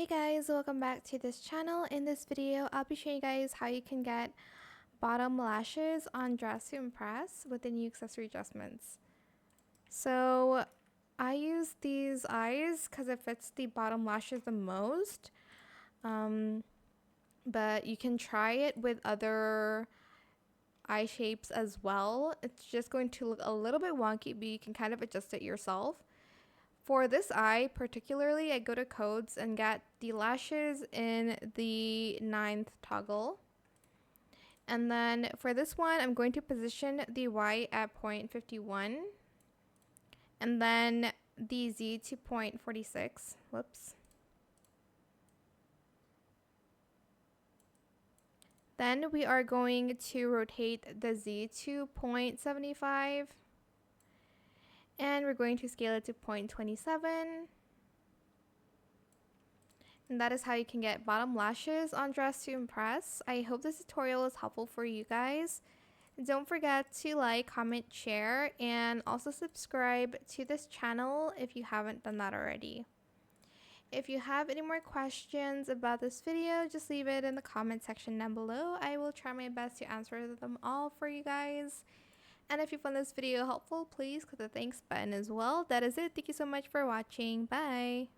Hey guys, welcome back to this channel. In this video, I'll be showing you guys how you can get bottom lashes on Dress to Impress with the new accessory adjustments. So I use these eyes because it fits the bottom lashes the most. But you can try it with other eye shapes as well. It's just going to look a little bit wonky, but you can kind of adjust it yourself. For this eye particularly, I go to codes and get the lashes in the 9th toggle. And then for this one, I'm going to position the Y at 0.51 and then the Z to 0.46. Whoops. Then we are going to rotate the Z to 0.75. And we're going to scale it to 0.27. And that is how you can get bottom lashes on Dress to Impress. I hope this tutorial is helpful for you guys. Don't forget to like, comment, share, and also subscribe to this channel if you haven't done that already. If you have any more questions about this video, just leave it in the comment section down below. I will try my best to answer them all for you guys. And if you found this video helpful, please click the thanks button as well. That is it. Thank you so much for watching. Bye.